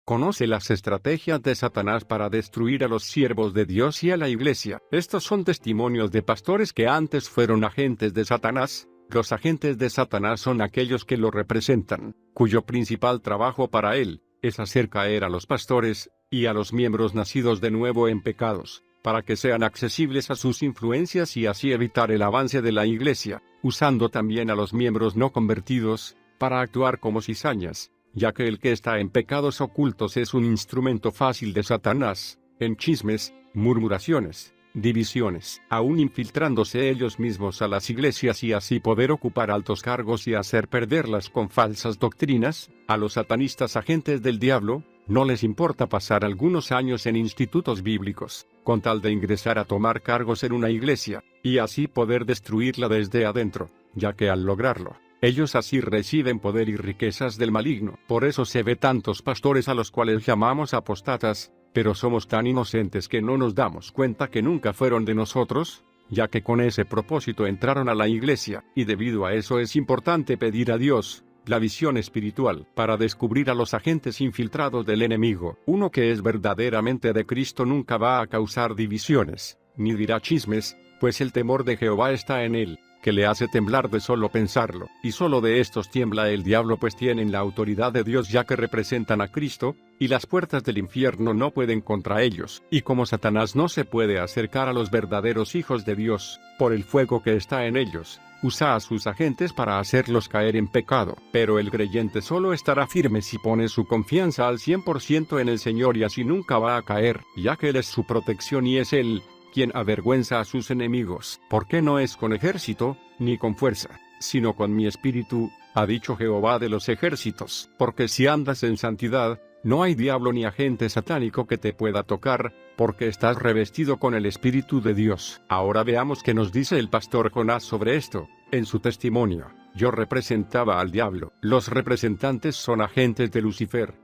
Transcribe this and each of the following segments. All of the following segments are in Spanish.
Conoce las estrategias de Satanás para destruir a los siervos de Dios y a la iglesia. Estos son testimonios de pastores que antes fueron agentes de Satanás. Los agentes de Satanás son aquellos que lo representan, cuyo principal trabajo para él es hacer caer a los pastores y a los miembros nacidos de nuevo en pecados, para que sean accesibles a sus influencias y así evitar el avance de la iglesia, usando también a los miembros no convertidos para actuar como cizañas, ya que el que está en pecados ocultos es un instrumento fácil de Satanás, en chismes, murmuraciones, divisiones, aún infiltrándose ellos mismos a las iglesias y así poder ocupar altos cargos y hacer perderlas con falsas doctrinas. A los satanistas agentes del diablo, no les importa pasar algunos años en institutos bíblicos, con tal de ingresar a tomar cargos en una iglesia, y así poder destruirla desde adentro, ya que al lograrlo, ellos así reciben poder y riquezas del maligno. Por eso se ve tantos pastores a los cuales llamamos apostatas, pero somos tan inocentes que no nos damos cuenta que nunca fueron de nosotros, ya que con ese propósito entraron a la iglesia, y debido a eso es importante pedir a Dios la visión espiritual para descubrir a los agentes infiltrados del enemigo. Uno que es verdaderamente de Cristo nunca va a causar divisiones, ni dirá chismes, pues el temor de Jehová está en él, que le hace temblar de solo pensarlo, y solo de estos tiembla el diablo, pues tienen la autoridad de Dios ya que representan a Cristo, y las puertas del infierno no pueden contra ellos. Y como Satanás no se puede acercar a los verdaderos hijos de Dios, por el fuego que está en ellos, usa a sus agentes para hacerlos caer en pecado. Pero el creyente solo estará firme si pone su confianza al 100% en el Señor y así nunca va a caer, ya que Él es su protección y es Él quien avergüenza a sus enemigos. Porque no es con ejército, ni con fuerza, sino con mi espíritu, ha dicho Jehová de los ejércitos. Porque si andas en santidad, no hay diablo ni agente satánico que te pueda tocar, porque estás revestido con el Espíritu de Dios. Ahora veamos qué nos dice el pastor Jonás sobre esto. En su testimonio, yo representaba al diablo. Los representantes son agentes de Lucifer.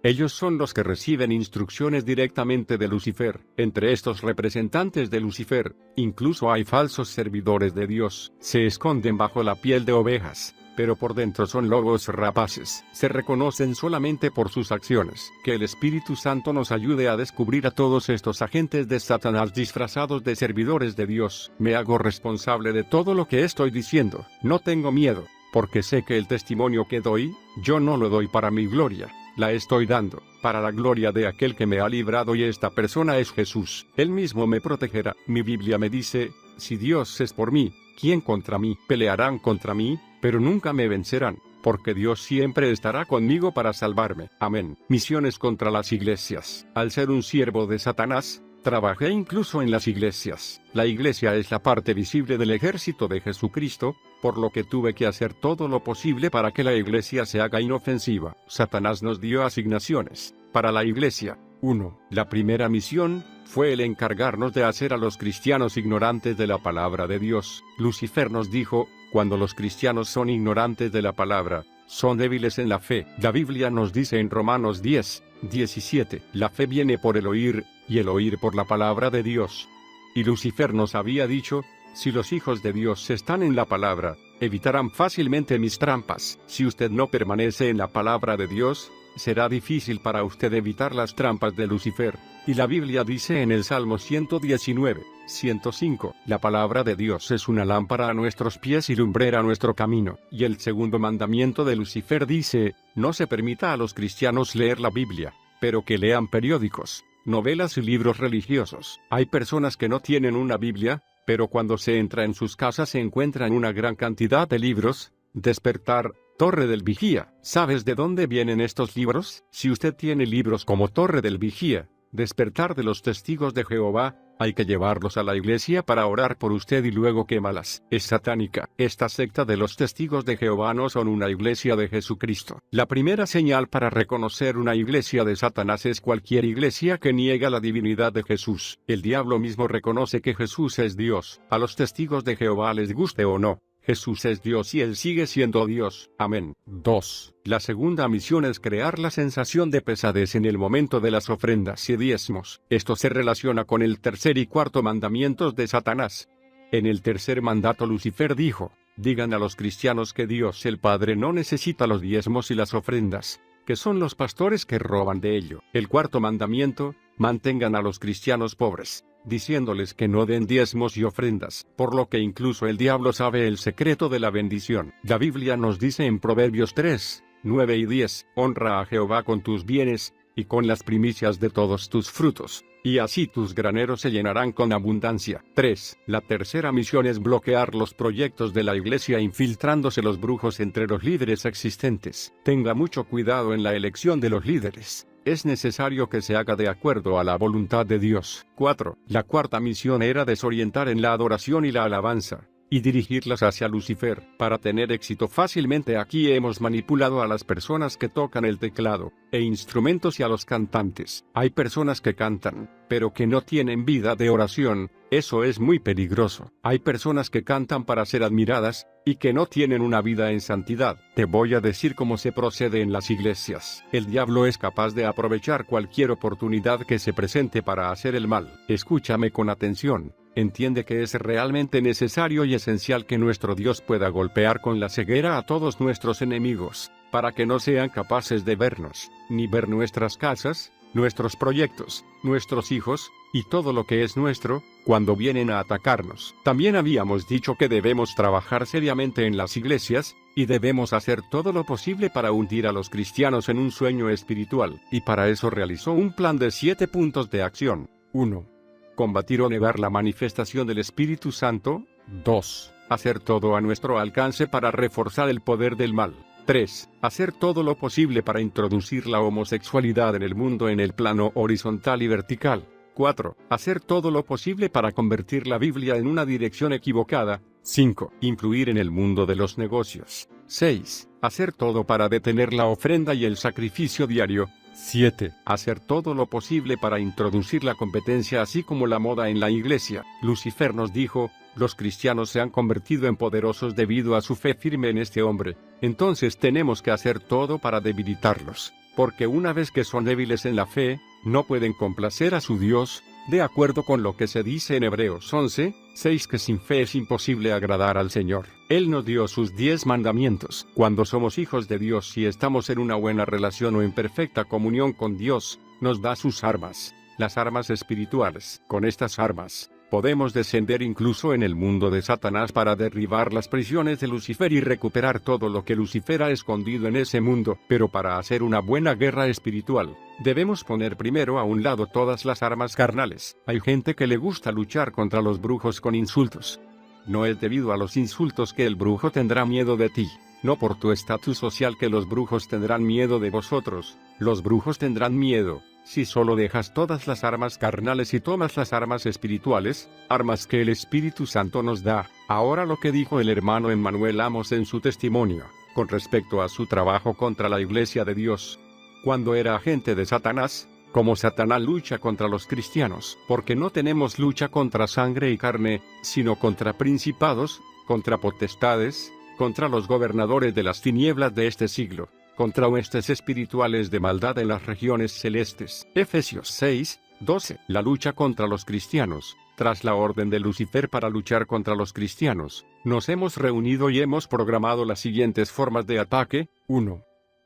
Ellos son los que reciben instrucciones directamente de Lucifer. Entre estos representantes de Lucifer, incluso hay falsos servidores de Dios. Se esconden bajo la piel de ovejas, pero por dentro son lobos rapaces. Se reconocen solamente por sus acciones. Que el Espíritu Santo nos ayude a descubrir a todos estos agentes de Satanás disfrazados de servidores de Dios. Me hago responsable de todo lo que estoy diciendo. No tengo miedo, porque sé que el testimonio que doy, yo no lo doy para mi gloria. La estoy dando para la gloria de aquel que me ha librado, y esta persona es Jesús. Él mismo me protegerá. Mi Biblia me dice, si Dios es por mí, ¿quién contra mí? Pelearán contra mí, pero nunca me vencerán, porque Dios siempre estará conmigo para salvarme. Amén. Misiones contra las iglesias. Al ser un siervo de Satanás, trabajé incluso en las iglesias. La iglesia es la parte visible del ejército de Jesucristo, por lo que tuve que hacer todo lo posible para que la iglesia se haga inofensiva. Satanás nos dio asignaciones para la iglesia. 1. La primera misión fue el encargarnos de hacer a los cristianos ignorantes de la palabra de Dios. Lucifer nos dijo, cuando los cristianos son ignorantes de la palabra, son débiles en la fe. La Biblia nos dice en Romanos 10:17, la fe viene por el oír, y el oír por la palabra de Dios. Y Lucifer nos había dicho, si los hijos de Dios están en la palabra, evitarán fácilmente mis trampas. Si usted no permanece en la palabra de Dios, será difícil para usted evitar las trampas de Lucifer. Y la Biblia dice en el Salmo 119:105, la palabra de Dios es una lámpara a nuestros pies y lumbrera a nuestro camino. Y el segundo mandamiento de Lucifer dice, no se permita a los cristianos leer la Biblia, pero que lean periódicos, novelas y libros religiosos. Hay personas que no tienen una Biblia, pero cuando se entra en sus casas se encuentran una gran cantidad de libros. Despertar, Torre del Vigía. ¿Sabes de dónde vienen estos libros? Si usted tiene libros como Torre del Vigía, Despertar de los Testigos de Jehová, hay que llevarlos a la iglesia para orar por usted y luego quémalas. Es satánica. Esta secta de los Testigos de Jehová no son una iglesia de Jesucristo. La primera señal para reconocer una iglesia de Satanás es cualquier iglesia que niega la divinidad de Jesús. El diablo mismo reconoce que Jesús es Dios. A los Testigos de Jehová les guste o no, Jesús es Dios y Él sigue siendo Dios. Amén. 2. La segunda misión es crear la sensación de pesadez en el momento de las ofrendas y diezmos. Esto se relaciona con el tercer y cuarto mandamientos de Satanás. En el tercer mandato Lucifer dijo, digan a los cristianos que Dios el Padre no necesita los diezmos y las ofrendas, que son los pastores que roban de ello. El cuarto mandamiento: mantengan a los cristianos pobres, diciéndoles que no den diezmos y ofrendas, por lo que incluso el diablo sabe el secreto de la bendición. La Biblia nos dice en Proverbios 3, 9 y 10, honra a Jehová con tus bienes, y con las primicias de todos tus frutos, y así tus graneros se llenarán con abundancia. 3. La tercera misión es bloquear los proyectos de la iglesia infiltrándose los brujos entre los líderes existentes. Tenga mucho cuidado en la elección de los líderes. Es necesario que se haga de acuerdo a la voluntad de Dios. 4. La cuarta misión era desorientar en la adoración y la alabanza, y dirigirlas hacia Lucifer. Para tener éxito fácilmente aquí hemos manipulado a las personas que tocan el teclado e instrumentos y a los cantantes. Hay personas que cantan, pero que no tienen vida de oración. Eso es muy peligroso. Hay personas que cantan para ser admiradas, y que no tienen una vida en santidad. Te voy a decir cómo se procede en las iglesias. El diablo es capaz de aprovechar cualquier oportunidad que se presente para hacer el mal. Escúchame con atención. Entiende que es realmente necesario y esencial que nuestro Dios pueda golpear con la ceguera a todos nuestros enemigos, para que no sean capaces de vernos, ni ver nuestras casas, nuestros proyectos, nuestros hijos, y todo lo que es nuestro, cuando vienen a atacarnos. También habíamos dicho que debemos trabajar seriamente en las iglesias, y debemos hacer todo lo posible para hundir a los cristianos en un sueño espiritual, y para eso realizó un plan de 7 puntos de acción. 1. Combatir o negar la manifestación del Espíritu Santo. 2. Hacer todo a nuestro alcance para reforzar el poder del mal. 3. Hacer todo lo posible para introducir la homosexualidad en el mundo en el plano horizontal y vertical. 4. Hacer todo lo posible para convertir la Biblia en una dirección equivocada. 5. Influir en el mundo de los negocios. 6. Hacer todo para detener la ofrenda y el sacrificio diario. 7. Hacer todo lo posible para introducir la competencia así como la moda en la iglesia. Lucifer nos dijo: los cristianos se han convertido en poderosos debido a su fe firme en este hombre. Entonces tenemos que hacer todo para debilitarlos, porque una vez que son débiles en la fe, no pueden complacer a su Dios, de acuerdo con lo que se dice en Hebreos 11, 6, que sin fe es imposible agradar al Señor. Él nos dio sus 10 mandamientos. Cuando somos hijos de Dios y estamos en una buena relación o en perfecta comunión con Dios, nos da sus armas, las armas espirituales. Con estas armas, podemos descender incluso en el mundo de Satanás para derribar las prisiones de Lucifer y recuperar todo lo que Lucifer ha escondido en ese mundo. Pero para hacer una buena guerra espiritual, debemos poner primero a un lado todas las armas carnales. Hay gente que le gusta luchar contra los brujos con insultos. No es debido a los insultos que el brujo tendrá miedo de ti, no por tu estatus social que los brujos tendrán miedo de vosotros. Los brujos tendrán miedo si solo dejas todas las armas carnales y tomas las armas espirituales, armas que el Espíritu Santo nos da. Ahora lo que dijo el hermano Emmanuel Amos en su testimonio, con respecto a su trabajo contra la iglesia de Dios. Cuando era agente de Satanás, como Satanás lucha contra los cristianos, porque no tenemos lucha contra sangre y carne, sino contra principados, contra potestades, contra los gobernadores de las tinieblas de este siglo, contra huestes espirituales de maldad en las regiones celestes. Efesios 6, 12. La lucha contra los cristianos. Tras la orden de Lucifer para luchar contra los cristianos, nos hemos reunido y hemos programado las siguientes formas de ataque. 1.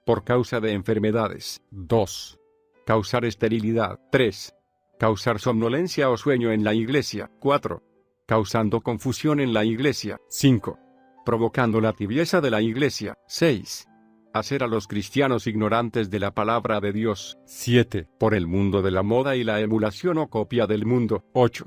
Por causa de enfermedades. 2. Causar esterilidad. 3. Causar somnolencia o sueño en la iglesia. 4. Causando confusión en la iglesia. 5. Provocando la tibieza de la iglesia. 6. Hacer a los cristianos ignorantes de la palabra de Dios. 7. Por el mundo de la moda y la emulación o copia del mundo. 8.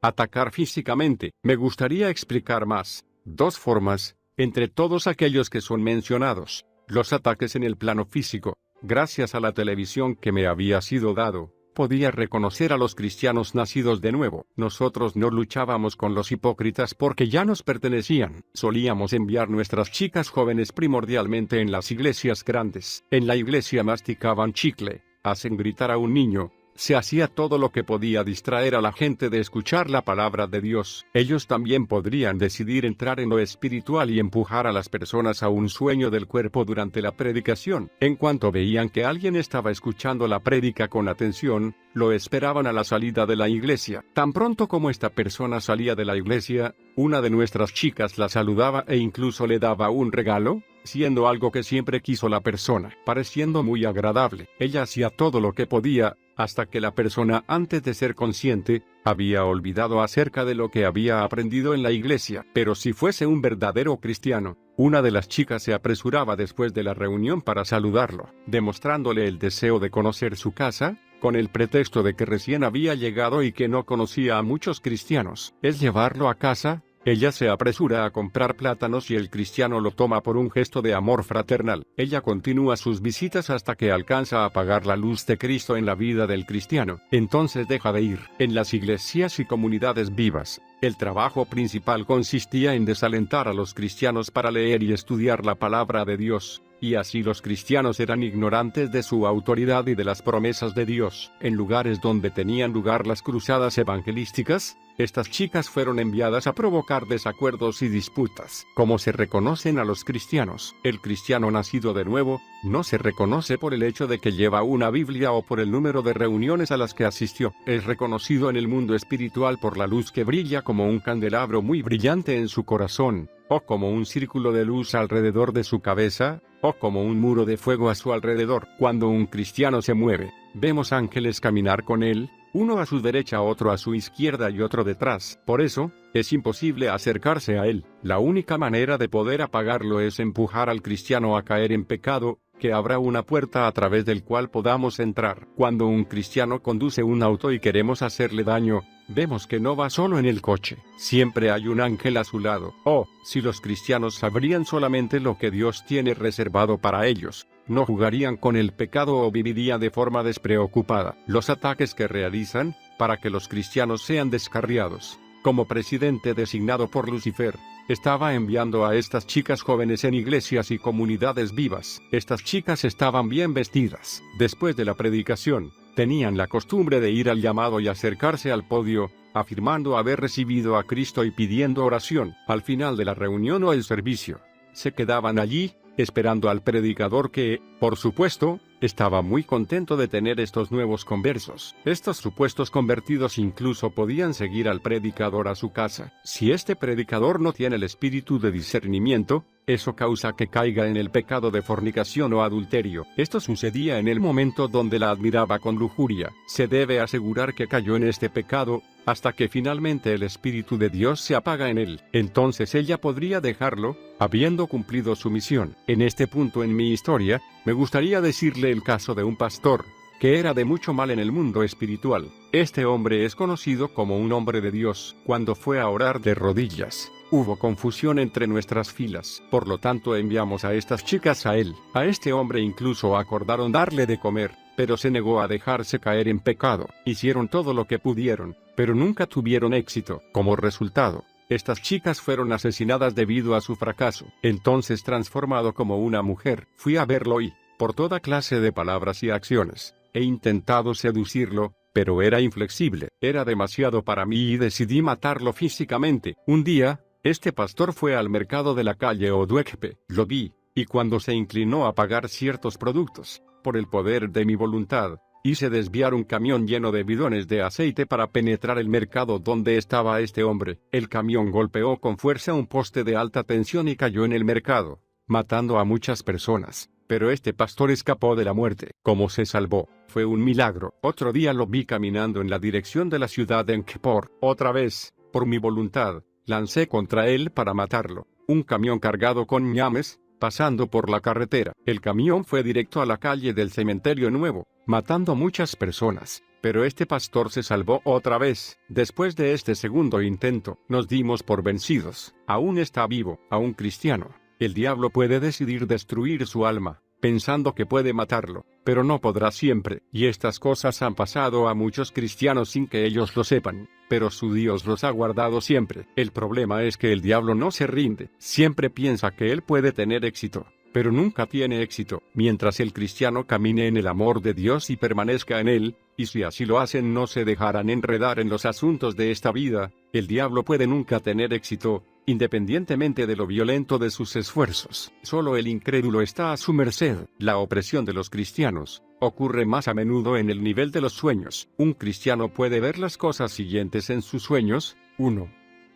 Atacar físicamente. Me gustaría explicar más. 2 formas, entre todos aquellos que son mencionados. Los ataques en el plano físico. Gracias a la televisión que me había sido dado, podía reconocer a los cristianos nacidos de nuevo. Nosotros no luchábamos con los hipócritas porque ya nos pertenecían. Solíamos enviar nuestras chicas jóvenes primordialmente en las iglesias grandes. En la iglesia masticaban chicle, hacen gritar a un niño. Se hacía todo lo que podía distraer a la gente de escuchar la palabra de Dios. Ellos también podrían decidir entrar en lo espiritual y empujar a las personas a un sueño del cuerpo durante la predicación. En cuanto veían que alguien estaba escuchando la prédica con atención, lo esperaban a la salida de la iglesia. Tan pronto como esta persona salía de la iglesia, una de nuestras chicas la saludaba e incluso le daba un regalo. siendo algo que siempre quiso la persona, pareciendo muy agradable. Ella hacía todo lo que podía, hasta que la persona, antes de ser consciente, había olvidado acerca de lo que había aprendido en la iglesia. Pero si fuese un verdadero cristiano, una de las chicas se apresuraba después de la reunión para saludarlo, demostrándole el deseo de conocer su casa, con el pretexto de que recién había llegado y que no conocía a muchos cristianos. Es llevarlo a casa. Ella se apresura a comprar plátanos y el cristiano lo toma por un gesto de amor fraternal. Ella continúa sus visitas hasta que alcanza a apagar la luz de Cristo en la vida del cristiano. Entonces deja de ir. En las iglesias y comunidades vivas, el trabajo principal consistía en desalentar a los cristianos para leer y estudiar la palabra de Dios. Y así los cristianos eran ignorantes de su autoridad y de las promesas de Dios. En lugares donde tenían lugar las cruzadas evangelísticas, estas chicas fueron enviadas a provocar desacuerdos y disputas. Como se reconocen a los cristianos, el cristiano nacido de nuevo, no se reconoce por el hecho de que lleva una Biblia o por el número de reuniones a las que asistió. Es reconocido en el mundo espiritual por la luz que brilla como un candelabro muy brillante en su corazón, o como un círculo de luz alrededor de su cabeza, o como un muro de fuego a su alrededor. Cuando un cristiano se mueve, vemos ángeles caminar con él, uno a su derecha, otro a su izquierda y otro detrás. Por eso, es imposible acercarse a él. La única manera de poder apagarlo es empujar al cristiano a caer en pecado, que abra una puerta a través del cual podamos entrar. Cuando un cristiano conduce un auto y queremos hacerle daño, vemos que no va solo en el coche. Siempre hay un ángel a su lado. Oh, si los cristianos sabrían solamente lo que Dios tiene reservado para ellos, no jugarían con el pecado o vivirían de forma despreocupada. Los ataques que realizan, para que los cristianos sean descarriados. Como presidente designado por Lucifer, estaba enviando a estas chicas jóvenes en iglesias y comunidades vivas. Estas chicas estaban bien vestidas. Después de la predicación, tenían la costumbre de ir al llamado y acercarse al podio, afirmando haber recibido a Cristo y pidiendo oración. Al final de la reunión o el servicio, se quedaban allí, esperando al predicador que, por supuesto, estaba muy contento de tener estos nuevos conversos. Estos supuestos convertidos incluso podían seguir al predicador a su casa. Si este predicador no tiene el espíritu de discernimiento, eso causa que caiga en el pecado de fornicación o adulterio. Esto sucedía en el momento donde la admiraba con lujuria. Se debe asegurar que cayó en este pecado, hasta que finalmente el Espíritu de Dios se apaga en él. Entonces ella podría dejarlo, habiendo cumplido su misión. En este punto en mi historia, me gustaría decirle el caso de un pastor, que era de mucho mal en el mundo espiritual. Este hombre es conocido como un hombre de Dios. Cuando fue a orar de rodillas, hubo confusión entre nuestras filas. Por lo tanto enviamos a estas chicas a él. A este hombre incluso acordaron darle de comer, pero se negó a dejarse caer en pecado. Hicieron todo lo que pudieron, pero nunca tuvieron éxito. Como resultado, estas chicas fueron asesinadas debido a su fracaso. Entonces, transformado como una mujer, fui a verlo y, por toda clase de palabras y acciones, he intentado seducirlo, pero era inflexible. Era demasiado para mí y decidí matarlo físicamente. Un día, este pastor fue al mercado de la calle Oduekpe. Lo vi, y cuando se inclinó a pagar ciertos productos, por el poder de mi voluntad, hice desviar un camión lleno de bidones de aceite para penetrar el mercado donde estaba este hombre. El camión golpeó con fuerza un poste de alta tensión y cayó en el mercado, matando a muchas personas. Pero este pastor escapó de la muerte. ¿Cómo se salvó? Fue un milagro. Otro día lo vi caminando en la dirección de la ciudad de Enkepor. Otra vez, por mi voluntad, lancé contra él para matarlo. Un camión cargado con ñames, pasando por la carretera. El camión fue directo a la calle del cementerio nuevo, matando muchas personas. Pero este pastor se salvó otra vez. Después de este segundo intento, nos dimos por vencidos. Aún está vivo, aún cristiano. El diablo puede decidir destruir su alma, pensando que puede matarlo, pero no podrá siempre. Y estas cosas han pasado a muchos cristianos sin que ellos lo sepan, pero su Dios los ha guardado siempre. El problema es que el diablo no se rinde, siempre piensa que él puede tener éxito, pero nunca tiene éxito. Mientras el cristiano camine en el amor de Dios y permanezca en él, y si así lo hacen no se dejarán enredar en los asuntos de esta vida, el diablo puede nunca tener éxito, independientemente de lo violento de sus esfuerzos. Solo el incrédulo está a su merced. La opresión de los cristianos ocurre más a menudo en el nivel de los sueños. Un cristiano puede ver las cosas siguientes en sus sueños. 1.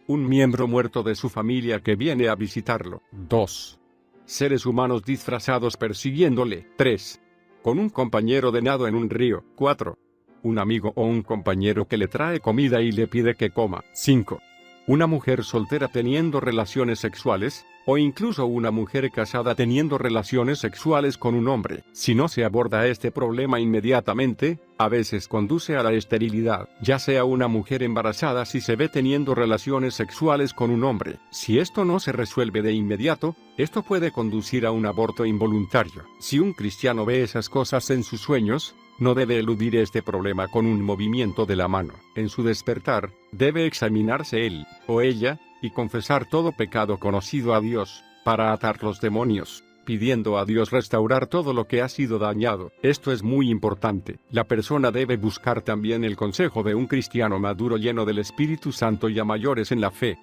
Un miembro muerto de su familia que viene a visitarlo. 2. Seres humanos disfrazados persiguiéndole. 3. Con un compañero de nado en un río. 4. Un amigo o un compañero que le trae comida y le pide que coma. 5. Una mujer soltera teniendo relaciones sexuales, o incluso una mujer casada teniendo relaciones sexuales con un hombre. Si no se aborda este problema inmediatamente, a veces conduce a la esterilidad, ya sea una mujer embarazada si se ve teniendo relaciones sexuales con un hombre. Si esto no se resuelve de inmediato, esto puede conducir a un aborto involuntario. Si un cristiano ve esas cosas en sus sueños, no debe eludir este problema con un movimiento de la mano. En su despertar, debe examinarse él, o ella, y confesar todo pecado conocido a Dios, para atar los demonios, pidiendo a Dios restaurar todo lo que ha sido dañado. Esto es muy importante. La persona debe buscar también el consejo de un cristiano maduro lleno del Espíritu Santo y a mayores en la fe.